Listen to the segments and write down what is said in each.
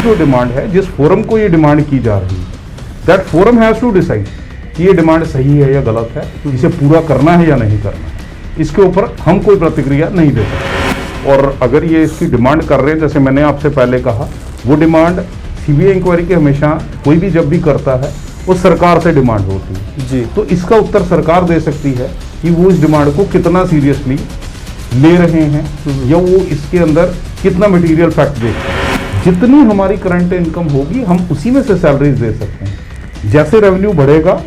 जो डिमांड है, जिस फोरम को ये डिमांड की जा रही है, that forum has to decide कि ये डिमांड सही है या गलत है, इसे पूरा करना है या नहीं करना है। इसके ऊपर हम कोई प्रतिक्रिया नहीं दे सकते। और अगर ये इसकी डिमांड कर रहे हैं, जैसे मैंने आपसे पहले कहा, वो डिमांड सीबीआई इंक्वायरी की हमेशा कोई भी जब भी करता है वो सरकार से डिमांड होती है जी। तो इसका उत्तर सरकार दे सकती है कि वो इस डिमांड को कितना सीरियसली ले रहे हैं या वो इसके अंदर कितना मटेरियल फैक्ट देखते हैं। जितनी हमारी करंट इनकम होगी हम उसी में से सैलरीज दे सकते हैं। जैसे रेवेन्यू बढ़ेगा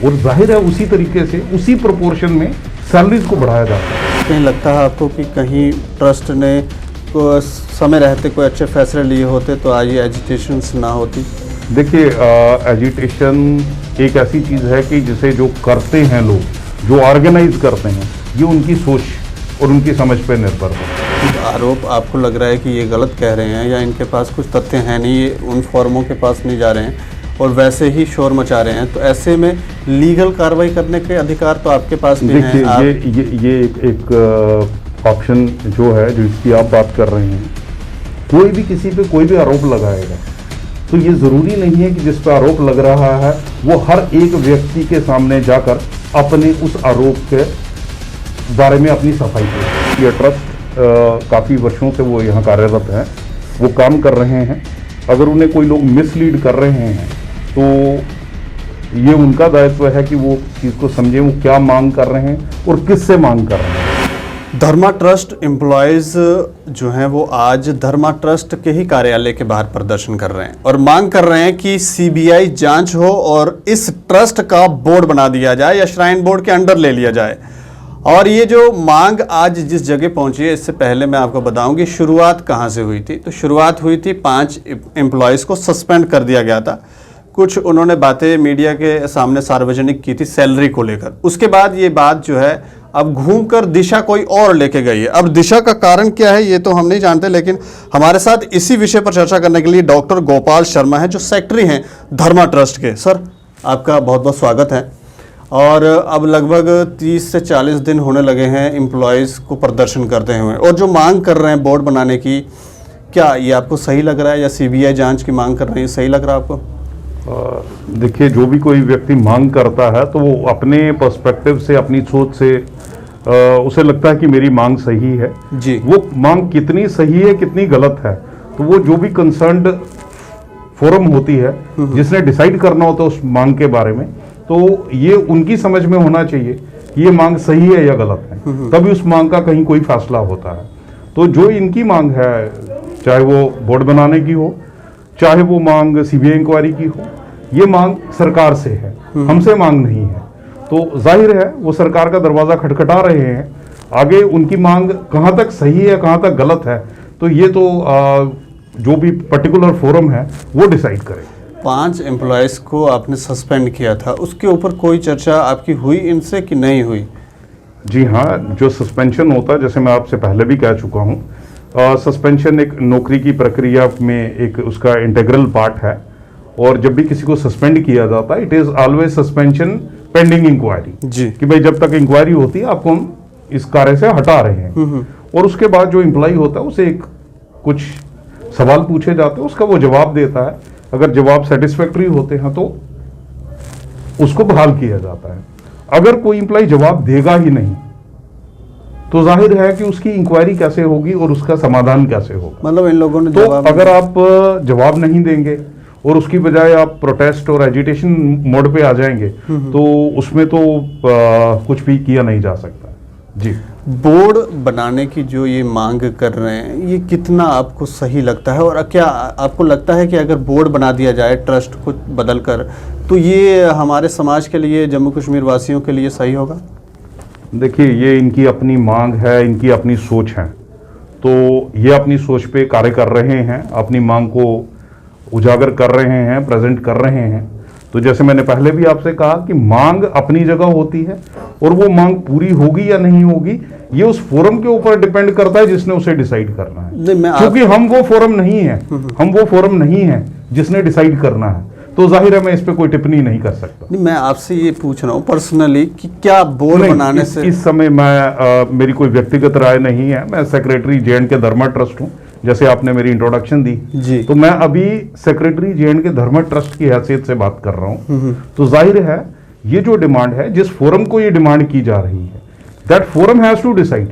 और जाहिर है उसी तरीके से उसी प्रोपोर्शन में सैलरीज को बढ़ाया जाता है। कहीं लगता है आपको कि कहीं ट्रस्ट ने को समय रहते कोई अच्छे फैसले लिए होते तो आज ये एजिटेशंस ना होती? देखिए, एजिटेशन एक ऐसी चीज़ है कि जिसे जो करते हैं लोग, जो ऑर्गेनाइज करते हैं, ये उनकी सोच और उनकी समझ पे निर्भर है। आरोप आपको लग रहा है कि ये गलत कह रहे हैं या इनके पास कुछ तथ्य हैं नहीं, ये उन फॉर्मों के पास नहीं जा रहे हैं और वैसे ही शोर मचा रहे हैं, तो ऐसे में लीगल कार्रवाई करने के अधिकार तो आपके पास भी हैं। ये एक ऑप्शन जो है, जिसकी आप बात कर रहे हैं, कोई भी किसी पे कोई भी आरोप लगाएगा तो ये ज़रूरी नहीं है कि जिस पर आरोप लग रहा है वो हर एक व्यक्ति के सामने जाकर अपने उस आरोप के बारे में अपनी सफाई करे। ये ट्रस्ट काफ़ी वर्षों से वो यहाँ कार्यरत हैं, वो काम कर रहे हैं। अगर उन्हें कोई लोग मिसलीड कर रहे हैं तो ये उनका दायित्व है कि वो चीज़ को समझें, वो क्या मांग कर रहे हैं और किससे मांग कर रहे हैं। धर्मा ट्रस्ट एम्प्लॉयज़ जो हैं वो आज धर्मा ट्रस्ट के ही कार्यालय के बाहर प्रदर्शन कर रहे हैं और मांग कर रहे हैं कि सीबीआई जांच हो और इस ट्रस्ट का बोर्ड बना दिया जाए या श्राइन बोर्ड के अंडर ले लिया जाए। और ये जो मांग आज जिस जगह पहुंची है, इससे पहले मैं आपको बताऊं कि शुरुआत कहां से हुई थी। तो शुरुआत हुई थी 5 एम्प्लॉयज़ को सस्पेंड कर दिया गया था। कुछ उन्होंने बातें मीडिया के सामने सार्वजनिक की थी सैलरी को लेकर। उसके बाद ये बात जो है अब घूमकर दिशा कोई और लेके गई है। अब दिशा का कारण क्या है ये तो हम नहीं जानते, लेकिन हमारे साथ इसी विषय पर चर्चा करने के लिए डॉक्टर गोपाल शर्मा है जो सेक्रेटरी हैं धर्मा ट्रस्ट के। सर, आपका बहुत बहुत स्वागत है। और अब लगभग 30 से 40 दिन होने लगे हैं एम्प्लॉयज़ को प्रदर्शन करते हुए, और जो मांग कर रहे हैं बोर्ड बनाने की, क्या ये आपको सही लग रहा है या सीबीआई जांच की मांग कर रहे हैं, सही लग रहा है आपको? देखिए, जो भी कोई व्यक्ति मांग करता है तो वो अपने पर्सपेक्टिव से, अपनी सोच से उसे लगता है कि मेरी मांग सही है जी। वो मांग कितनी सही है, कितनी गलत है, तो वो जो भी कंसर्न्ड फोरम होती है जिसने डिसाइड करना होता है उस मांग के बारे में, तो ये उनकी समझ में होना चाहिए कि ये मांग सही है या गलत है, तभी उस मांग का कहीं कोई फैसला होता है। तो जो इनकी मांग है, चाहे वो बोर्ड बनाने की हो, चाहे वो मांग सीबीआई इंक्वायरी की हो, ये मांग सरकार से है, हमसे मांग नहीं है। तो जाहिर है वो सरकार का दरवाजा खटखटा रहे हैं। आगे उनकी मांग कहाँ तक सही है, कहाँ तक गलत है, तो ये तो जो भी पर्टिकुलर फोरम है वो डिसाइड करे। 5 एम्प्लॉयज़ को आपने सस्पेंड किया था, उसके ऊपर कोई चर्चा आपकी हुई इनसे कि नहीं हुई? जी हाँ, जो सस्पेंशन होता है, जैसे मैं आपसे पहले भी कह चुका हूँ, सस्पेंशन एक नौकरी की प्रक्रिया में एक उसका इंटीग्रल पार्ट है। और जब भी किसी को सस्पेंड किया जाता है, it is always suspension pending inquiry जी, कि भाई जब तक इंक्वायरी होती है आपको हम इस कार्य से हटा रहे हैं। और उसके बाद जो एम्प्लॉय होता है उसे कुछ सवाल पूछे जाते हैं, उसका वो जवाब देता है। अगर जवाब सेटिस्फैक्टरी होते हैं तो उसको बहाल किया जाता है। अगर कोई एम्प्लॉय जवाब देगा ही नहीं तो जाहिर है कि उसकी इंक्वायरी कैसे होगी और उसका समाधान कैसे होगा। मतलब इन लोगों ने तो अगर आप जवाब नहीं देंगे और उसकी बजाय आप प्रोटेस्ट और एजिटेशन मोड पे आ जाएंगे तो उसमें तो कुछ भी किया नहीं जा सकता जी। बोर्ड बनाने की जो ये मांग कर रहे हैं, ये कितना आपको सही लगता है? और क्या आपको लगता है कि अगर बोर्ड बना दिया जाए ट्रस्ट को बदल कर, तो ये हमारे समाज के लिए, जम्मू कश्मीर वासियों के लिए सही होगा? देखिए, ये इनकी अपनी मांग है, इनकी अपनी सोच है, तो ये अपनी सोच पे कार्य कर रहे हैं, अपनी मांग को उजागर कर रहे हैं, प्रेजेंट कर रहे हैं। तो जैसे मैंने पहले भी आपसे कहा कि मांग अपनी जगह होती है और वो मांग पूरी होगी या नहीं होगी ये उस फोरम के ऊपर डिपेंड करता है जिसने उसे डिसाइड करना है। क्योंकि हम वो फोरम नहीं है, हम वो फोरम नहीं है जिसने डिसाइड करना है, तो जाहिर है मैं इस पे कोई टिप्पणी नहीं कर सकता। नहीं, मैं आपसे ये पूछ रहा हूँ पर्सनली कि क्या बोर्ड बनाने से इस समय मैं मेरी कोई व्यक्तिगत राय नहीं है। मैं सेक्रेटरी जे.एंड.के धर्मा ट्रस्ट हूँ, जैसे आपने मेरी इंट्रोडक्शन दी जी। तो मैं अभी सेक्रेटरी जे.एंड के धर्म ट्रस्ट की हैसियत से बात कर रहा हूं। तो जाहिर है ये जो डिमांड है, जिस फोरम को ये डिमांड की जा रही है, that forum has to decide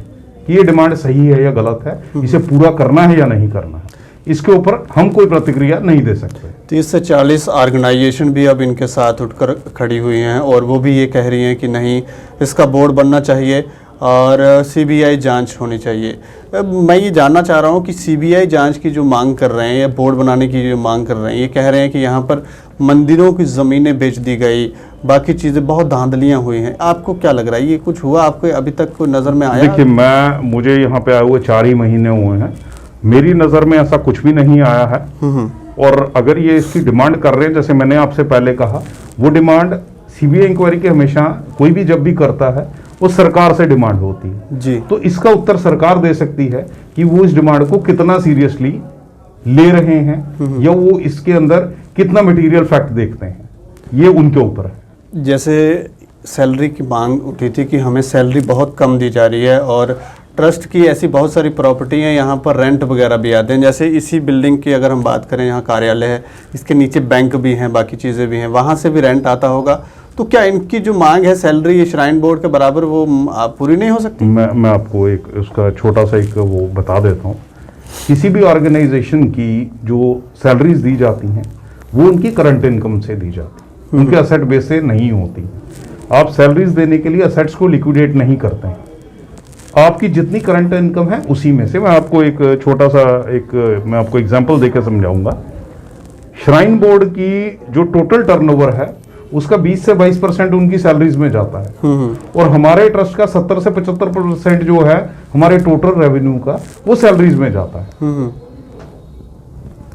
कि ये डिमांड सही है या गलत है, इसे पूरा करना है या नहीं करना है। इसके ऊपर हम कोई प्रतिक्रिया नहीं दे सकते। 30 से 40 ऑर्गेनाइजेशन भी अब इनके साथ उठकर खड़ी हुई हैं और वो भी ये कह रही हैं कि नहीं, इसका बोर्ड बनना चाहिए और सीबीआई जांच होनी चाहिए। अब मैं ये जानना चाह रहा हूँ कि सीबीआई जांच की जो मांग कर रहे हैं या बोर्ड बनाने की जो मांग कर रहे हैं, ये कह रहे हैं कि यहाँ पर मंदिरों की ज़मीनें बेच दी गई, बाकी चीज़ें बहुत धांधलियाँ हुई हैं। आपको क्या लग रहा है, ये कुछ हुआ आपको अभी तक कोई नज़र में आया? देखिए, मुझे यहाँ पे आए हुए 4 ही महीने हुए हैं, मेरी नज़र में ऐसा कुछ भी नहीं आया है। और अगर ये इसकी डिमांड कर रहे हैं, जैसे मैंने आपसे पहले कहा, वो डिमांड सीबीआई इंक्वायरी की हमेशा कोई भी जब भी करता है वो सरकार से डिमांड होती है जी। तो इसका उत्तर सरकार दे सकती है कि वो इस डिमांड को कितना सीरियसली ले रहे हैं या वो इसके अंदर कितना मटेरियल फैक्ट देखते हैं, ये उनके ऊपर है। जैसे सैलरी की मांग उठी थी कि हमें सैलरी बहुत कम दी जा रही है और ट्रस्ट की ऐसी बहुत सारी प्रॉपर्टी हैं, यहाँ पर रेंट वगैरह भी आते हैं। जैसे इसी बिल्डिंग की अगर हम बात करें, यहाँ कार्यालय है, इसके नीचे बैंक भी हैं, बाकी चीज़ें भी हैं, वहाँ से भी रेंट आता होगा। तो क्या इनकी जो मांग है सैलरी श्राइन बोर्ड के बराबर वो पूरी नहीं हो सकती? मैं आपको एक उसका छोटा सा एक वो बता देता हूँ। किसी भी ऑर्गेनाइजेशन की जो सैलरीज दी जाती हैं वो उनकी करंट इनकम से दी जाती है, उनके असेट बेस से नहीं होती। आप सैलरीज देने के लिए असेट्स को लिक्विडेट नहीं करते हैं, आपकी जितनी करंट इनकम है उसी में से। मैं आपको एक छोटा सा मैं आपको एग्जांपल देकर समझाऊंगा। श्राइन बोर्ड की जो टोटल टर्नओवर है उसका 20 से 22% उनकी सैलरीज में जाता है और हमारे ट्रस्ट का 70 से 75% जो है हमारे टोटल रेवेन्यू का वो सैलरीज में जाता है।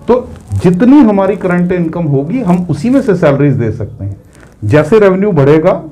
तो जितनी हमारी करंट इनकम होगी हम उसी में से सैलरीज दे सकते हैं। जैसे रेवेन्यू बढ़ेगा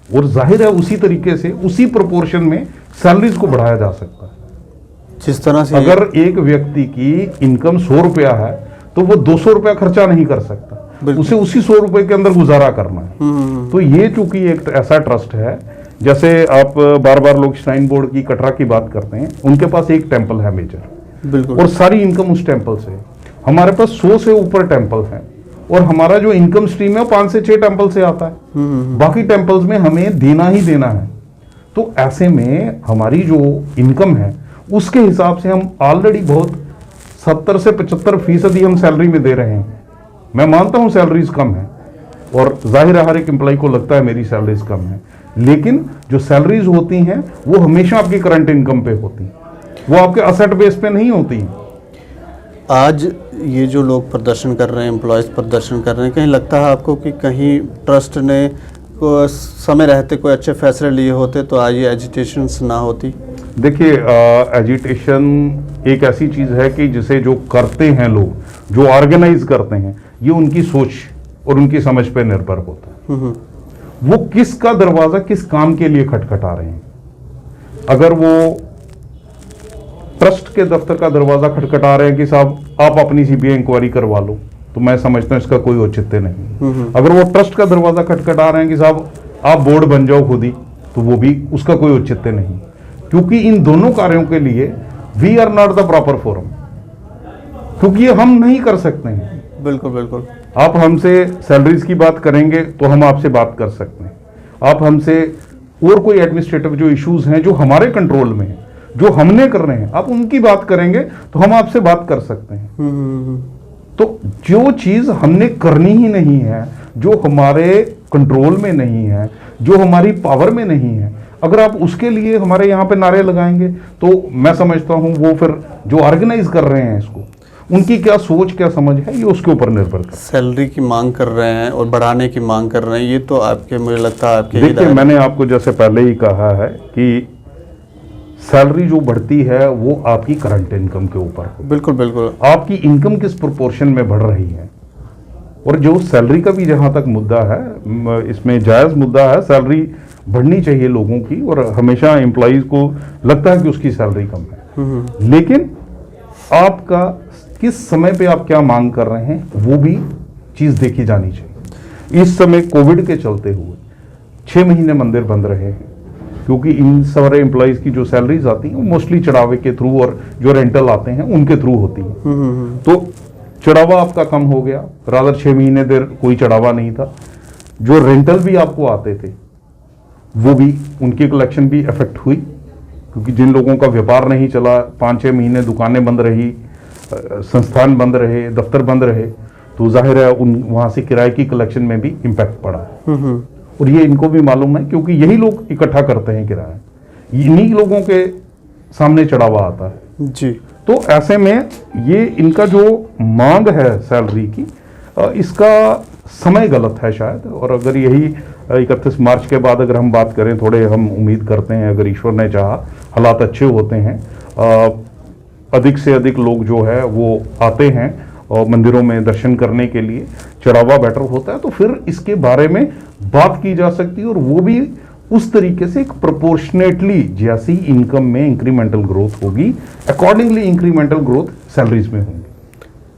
और जाहिर है उसी तरीके से उसी प्रोपोर्शन में सैलरीज को बढ़ाया जा सकता है। जिस तरह से अगर एक व्यक्ति की इनकम 100 रुपया है तो वो 200 रुपया खर्चा नहीं कर सकता, उसे उसी 100 रुपए के अंदर गुजारा करना है। तो ये चूंकि एक ऐसा ट्रस्ट है, जैसे आप बार बार लोग श्राइन बोर्ड की कटरा की बात करते हैं, उनके पास एक टेंपल है मेजर और सारी इनकम उस टेंपल से। हमारे पास 100 से ऊपर टेंपल है और हमारा जो इनकम स्ट्रीम है वो 5 से 6 टेंपल से आता है, बाकी टेंपल्स में हमें देना ही देना है। तो ऐसे में हमारी जो इनकम है उसके हिसाब से हम ऑलरेडी बहुत 70 से 75% हम सैलरी में दे रहे हैं। मैं मानता हूं सैलरीज कम है और जाहिर है हर एक एम्प्लॉय को लगता है मेरी सैलरीज कम है, लेकिन जो सैलरीज होती हैं वो हमेशा आपकी करंट इनकम पे होती हैं, वो आपके असेट बेस पे नहीं होती। आज ये जो लोग प्रदर्शन कर रहे हैं, एम्प्लॉयज़ प्रदर्शन कर रहे हैं, कहीं लगता है आपको कि कहीं ट्रस्ट ने समय रहते कोई अच्छे फैसले लिए होते तो आज ये एजिटेशंस ना होती? देखिए, एजिटेशन एक ऐसी चीज़ है कि जिसे जो करते हैं लोग, जो ऑर्गेनाइज करते हैं, ये उनकी सोच और उनकी समझ पे निर्भर होता है। वो किसका दरवाज़ा किस काम के लिए खटखटा रहे हैं। अगर वो ट्रस्ट के दफ्तर का दरवाज़ा खटखटा रहे हैं कि साहब आप अपनी सीबीआई इंक्वायरी करवा लो, तो मैं समझता हूँ इसका कोई औचित्य नहीं। अगर वो ट्रस्ट का दरवाज़ा खटखटा रहे हैं कि साहब आप बोर्ड बन जाओ खुद ही, तो वो भी उसका कोई औचित्य नहीं, क्योंकि इन दोनों कार्यों के लिए we are not the proper forum, क्योंकि ये हम नहीं कर सकते हैं। बिल्कुल बिल्कुल। आप हमसे सैलरीज की बात करेंगे तो हम आपसे बात कर सकते हैं, आप हमसे और कोई एडमिनिस्ट्रेटिव जो इश्यूज हैं जो हमारे कंट्रोल में है, जो हमने करने हैं, आप उनकी बात करेंगे तो हम आपसे बात कर सकते हैं। तो जो चीज हमने करनी ही नहीं है, जो हमारे कंट्रोल में नहीं है, जो हमारी पावर में नहीं है, अगर आप उसके लिए हमारे यहाँ पे नारे लगाएंगे तो मैं समझता हूँ वो फिर जो ऑर्गेनाइज कर रहे हैं इसको, उनकी क्या सोच क्या समझ है, ये उसके ऊपर निर्भर करता है। सैलरी की मांग कर रहे हैं और बढ़ाने की मांग कर रहे हैं, ये तो आपके, मुझे लगता है आपके। देखिए, मैंने आपको जैसे पहले ही कहा है कि सैलरी जो बढ़ती है वो आपकी करंट इनकम के ऊपर है। बिल्कुल बिल्कुल। आपकी इनकम किस प्रोपोर्शन में बढ़ रही है, और जो सैलरी का भी जहां तक मुद्दा है, इसमें जायज़ मुद्दा है, सैलरी बढ़नी चाहिए लोगों की, और हमेशा एम्प्लॉइज को लगता है कि उसकी सैलरी कम है, लेकिन आपका किस समय पे आप क्या मांग कर रहे हैं वो भी चीज देखी जानी चाहिए। इस समय कोविड के चलते हुए 6 महीने मंदिर बंद रहे हैं, क्योंकि इन सारे एम्प्लॉयज़ की जो सैलरीज आती हैं वो मोस्टली चढ़ावे के थ्रू और जो रेंटल आते हैं उनके थ्रू होती हैं। तो चढ़ावा आपका कम हो गया, रादर 6 महीने देर कोई चढ़ावा नहीं था। जो रेंटल भी आपको आते थे वो भी, उनकी कलेक्शन भी इफेक्ट हुई, क्योंकि जिन लोगों का व्यापार नहीं चला, 5-6 महीने दुकानें बंद रही, संस्थान बंद रहे, दफ्तर बंद रहे, तो जाहिर है उन वहाँ से किराए की कलेक्शन में भी इम्पैक्ट पड़ा है। और ये इनको भी मालूम है, क्योंकि यही लोग इकट्ठा करते हैं किराया, इन्हीं लोगों के सामने चढ़ावा आता है जी। तो ऐसे में ये इनका जो मांग है सैलरी की, इसका समय गलत है शायद। और अगर यही 31 मार्च के बाद अगर हम बात करें, थोड़े हम उम्मीद करते हैं अगर ईश्वर ने चाहा हालात अच्छे होते हैं, अधिक से अधिक लोग जो है वो आते हैं और मंदिरों में दर्शन करने के लिए, चढ़ावा बेटर होता है, तो फिर इसके बारे में बात की जा सकती है। और वो भी उस तरीके से एक प्रोपोर्शनेटली, जैसी इनकम में इंक्रीमेंटल ग्रोथ होगी, अकॉर्डिंगली इंक्रीमेंटल ग्रोथ सैलरीज में होंगी।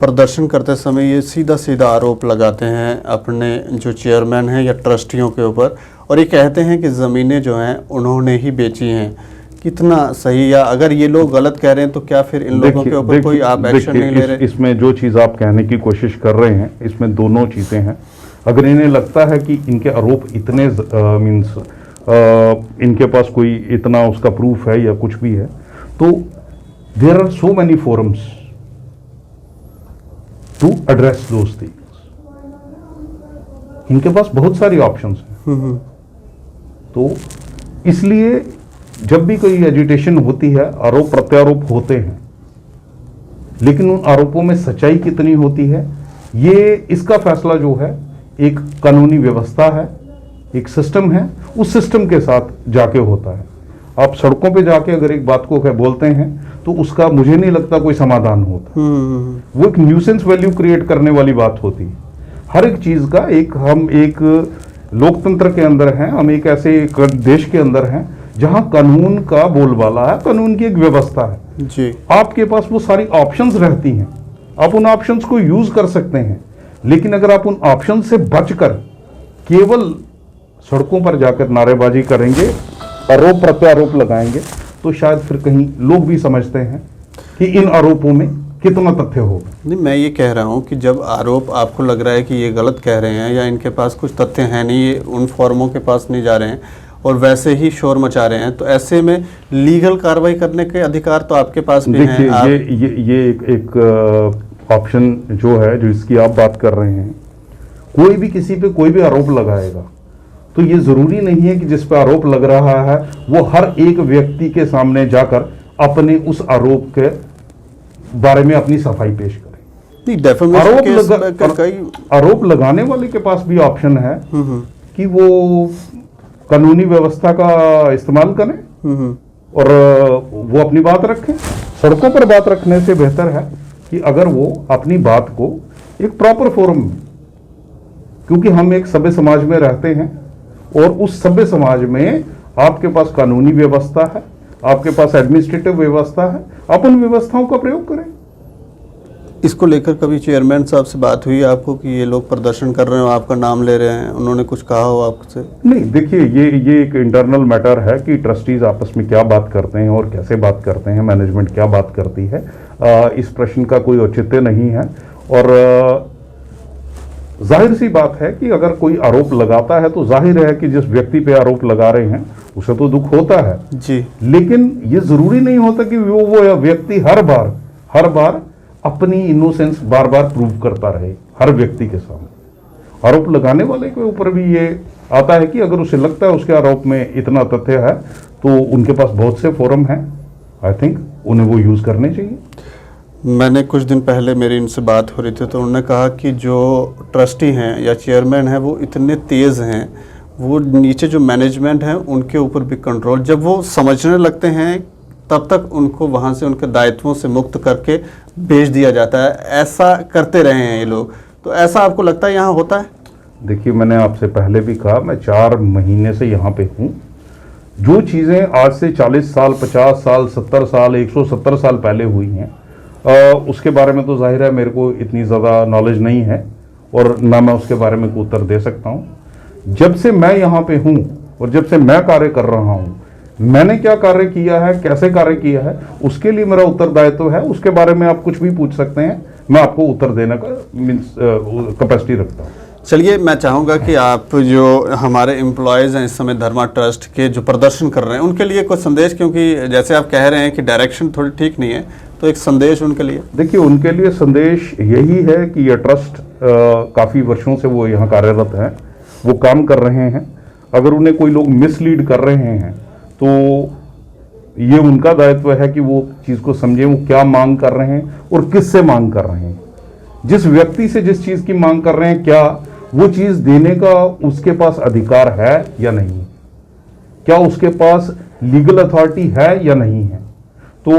प्रदर्शन करते समय ये सीधा सीधा आरोप लगाते हैं अपने जो चेयरमैन हैं या ट्रस्टियों के ऊपर, और ये कहते हैं कि ज़मीनें जो हैं उन्होंने ही बेची हैं। कितना सही, या अगर ये लोग गलत कह रहे हैं तो क्या फिर इन लोगों के ऊपर कोई आप एक्शन नहीं ले रहे? इसमें जो चीज़ आप कहने की कोशिश कर रहे हैं, इसमें दोनों चीज़ें हैं। अगर इन्हें लगता है कि इनके आरोप इतने मीन्स इनके पास कोई इतना उसका प्रूफ है या कुछ भी है, तो there are so many forums to address those things. इनके पास बहुत सारी ऑप्शंस हैं। तो इसलिए जब भी कोई एजिटेशन होती है, आरोप प्रत्यारोप होते हैं, लेकिन उन आरोपों में सच्चाई कितनी होती है, ये इसका फैसला जो है एक कानूनी व्यवस्था है, एक सिस्टम है, उस सिस्टम के साथ जाके होता है। आप सड़कों पे जाके अगर एक बात को बोलते हैं तो उसका मुझे नहीं लगता कोई समाधान होता। वो एक न्यूसेंस वैल्यू क्रिएट करने वाली बात होती है। हर एक चीज का हम एक लोकतंत्र के अंदर हैं, हम एक ऐसे देश के अंदर हैं जहां कानून का बोलबाला है, कानून की एक व्यवस्था है जी। आपके पास वो सारी ऑप्शंस रहती हैं, आप उन ऑप्शंस को यूज कर सकते हैं। लेकिन अगर आप उन ऑप्शंस से बचकर केवल सड़कों पर जाकर नारेबाजी करेंगे, आरोप प्रत्यारोप लगाएंगे, तो शायद फिर कहीं लोग भी समझते हैं कि इन आरोपों में कितना तथ्य होगा। नहीं, मैं ये कह रहा हूँ कि जब आरोप आपको लग रहा है कि ये गलत कह रहे हैं या इनके पास कुछ तथ्य हैं नहीं, ये उन फॉर्मों के पास नहीं जा रहे हैं और वैसे ही शोर मचा रहे हैं, तो ऐसे में लीगल कार्रवाई करने के अधिकार तो आपके पास भी हैं। ये एक ऑप्शन जो है, जो इसकी आप बात कर रहे हैं, कोई भी किसी पे कोई भी आरोप लगाएगा तो ये जरूरी नहीं है कि जिस पे आरोप लग रहा है वो हर एक व्यक्ति के सामने जाकर अपने उस आरोप के बारे में अपनी सफाई पेश करे। आरोप लगाने वाले के पास भी ऑप्शन है कि वो कानूनी व्यवस्था का इस्तेमाल करें और वो अपनी बात रखें। सड़कों पर बात रखने से बेहतर है कि अगर वो अपनी बात को एक प्रॉपर फोरम में, क्योंकि हम एक सभ्य समाज में रहते हैं और उस सभ्य समाज में आपके पास कानूनी व्यवस्था है, आपके पास एडमिनिस्ट्रेटिव व्यवस्था है, आप उन व्यवस्थाओं का प्रयोग करें। इसको लेकर कभी चेयरमैन साहब से बात हुई आपको कि ये लोग प्रदर्शन कर रहे हो, आपका नाम ले रहे हैं, उन्होंने कुछ कहा हो आपसे? नहीं, देखिए ये एक इंटरनल मैटर है कि ट्रस्टीज आपस में क्या बात करते हैं और कैसे बात करते हैं, मैनेजमेंट क्या बात करती है, इस प्रश्न का कोई औचित्य नहीं है। और जाहिर सी बात है कि अगर कोई आरोप लगाता है तो जाहिर है कि जिस व्यक्ति पे आरोप लगा रहे हैं उसे तो दुख होता है जी। लेकिन ये जरूरी नहीं होता कि वो व्यक्ति हर बार अपनी इनोसेंस बार बार प्रूव करता रहे हर व्यक्ति के सामने। आरोप लगाने वाले के ऊपर भी ये आता है कि अगर उसे लगता है उसके आरोप में इतना तथ्य है तो उनके पास बहुत से फोरम हैं, आई थिंक उन्हें वो यूज करने चाहिए। मैंने कुछ दिन पहले मेरी इनसे बात हो रही थी तो उन्होंने कहा कि जो ट्रस्टी हैं या चेयरमैन हैं वो इतने तेज़ हैं, वो नीचे जो मैनेजमेंट है उनके ऊपर भी कंट्रोल, जब वो समझने लगते हैं तब तक उनको वहाँ से उनके दायित्वों से मुक्त करके भेज दिया जाता है। ऐसा करते रहे हैं ये लोग, तो ऐसा आपको लगता है यहाँ होता है? देखिए, मैंने आपसे पहले भी कहा, मैं 4 महीने से यहाँ पे हूँ। जो चीज़ें आज से 40 साल 50 साल 70 साल 170 साल पहले हुई हैं उसके बारे में तो जाहिर है मेरे को इतनी ज़्यादा नॉलेज नहीं है और ना मैं उसके बारे में कोई उत्तर दे सकता हूँ। जब से मैं यहाँ पे हूँ और जब से मैं कार्य कर रहा हूँ, मैंने क्या कार्य किया है, कैसे कार्य किया है, उसके लिए मेरा उत्तरदायित्व है। उसके बारे में आप कुछ भी पूछ सकते हैं, मैं आपको उत्तर देने का कैपेसिटी रखता हूँ। चलिए, मैं चाहूँगा कि आप जो हमारे एम्प्लॉयज़ हैं इस समय धर्मा ट्रस्ट के जो प्रदर्शन कर रहे हैं उनके लिए कुछ संदेश, क्योंकि जैसे आप कह रहे हैं कि डायरेक्शन थोड़ी ठीक नहीं है, तो एक संदेश उनके लिए। देखिए, उनके लिए संदेश यही है कि यह ट्रस्ट काफ़ी वर्षों से वो यहाँ कार्यरत हैं, वो काम कर रहे हैं। अगर उन्हें कोई लोग मिसलीड कर रहे हैं तो ये उनका दायित्व है कि वो चीज़ को समझें, वो क्या मांग कर रहे हैं और किससे मांग कर रहे हैं। जिस व्यक्ति से जिस चीज़ की मांग कर रहे हैं, क्या वो चीज़ देने का उसके पास अधिकार है या नहीं, क्या उसके पास लीगल अथॉरिटी है या नहीं है। तो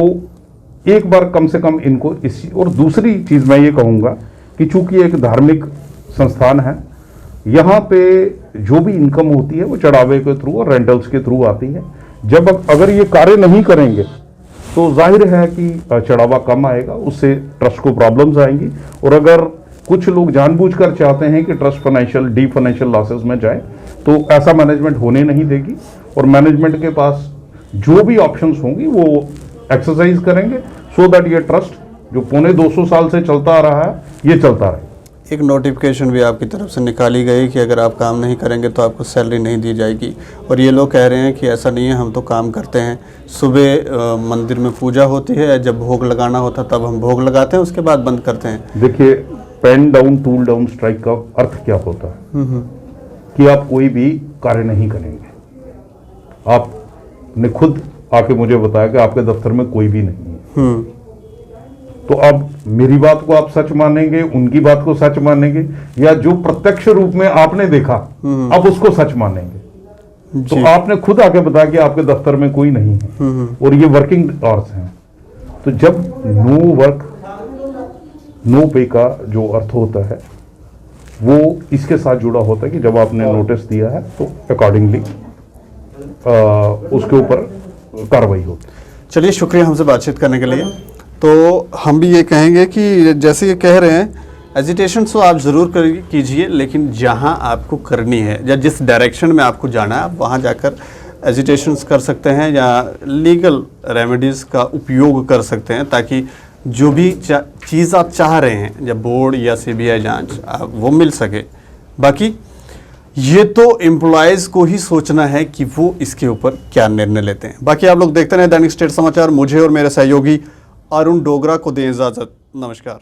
एक बार कम से कम इनको इस, और दूसरी चीज़ मैं ये कहूँगा कि चूंकि एक धार्मिक संस्थान है, यहाँ पे जो भी इनकम होती है वो चढ़ावे के थ्रू और रेंटल्स के थ्रू आती है। जब अगर ये कार्य नहीं करेंगे तो जाहिर है कि चढ़ावा कम आएगा, उससे ट्रस्ट को प्रॉब्लम्स आएंगी। और अगर कुछ लोग जानबूझकर चाहते हैं कि ट्रस्ट डीप फाइनेंशियल लॉसेस में जाए, तो ऐसा मैनेजमेंट होने नहीं देगी। और मैनेजमेंट के पास जो भी ऑप्शंस होंगी वो एक्सरसाइज करेंगे, सो दैट ये ट्रस्ट जो पौने 200 साल से चलता आ रहा है, ये चलता रहे। एक नोटिफिकेशन भी आपकी तरफ से निकाली गई कि अगर आप काम नहीं करेंगे तो आपको सैलरी नहीं दी जाएगी, और ये लोग कह रहे हैं कि ऐसा नहीं है, हम तो काम करते हैं। सुबह मंदिर में पूजा होती है, जब भोग लगाना होता तब हम भोग लगाते हैं, उसके बाद बंद करते हैं। देखिए, pen down tool down strike का अर्थ क्या होता है कि आप कोई भी कार्य नहीं करेंगे। आपने खुद आके मुझे बताया कि आपके दफ्तर में कोई भी नहीं है, तो अब मेरी बात को आप सच मानेंगे, उनकी बात को सच मानेंगे, या जो प्रत्यक्ष रूप में आपने देखा अब उसको सच मानेंगे। तो आपने खुद आके बताया कि आपके दफ्तर में कोई नहीं है और ये वर्किंग आवर्स हैं। तो जब नो वर्क नो पे का जो अर्थ होता है वो इसके साथ जुड़ा होता है कि जब आपने नोटिस दिया है तो अकॉर्डिंगली उसके ऊपर कार्रवाई होती है। चलिए, शुक्रिया हमसे बातचीत करने के लिए। तो हम भी ये कहेंगे कि जैसे ये कह रहे हैं, एजिटेशन तो आप ज़रूर कीजिए, लेकिन जहां आपको करनी है या जिस डायरेक्शन में आपको जाना है, आप वहां जाकर एजिटेशंस कर सकते हैं या लीगल रेमेडीज़ का उपयोग कर सकते हैं, ताकि जो भी चीज़ आप चाह रहे हैं, जब बोर्ड या सीबीआई जांच, वो मिल सके। बाकी ये तो एम्प्लॉयज़ को ही सोचना है कि वो इसके ऊपर क्या निर्णय लेते हैं। बाकी आप लोग देखते रहें दैनिक स्टेट समाचार। मुझे और मेरे सहयोगी अरुण डोगरा को दें इजाज़त। नमस्कार।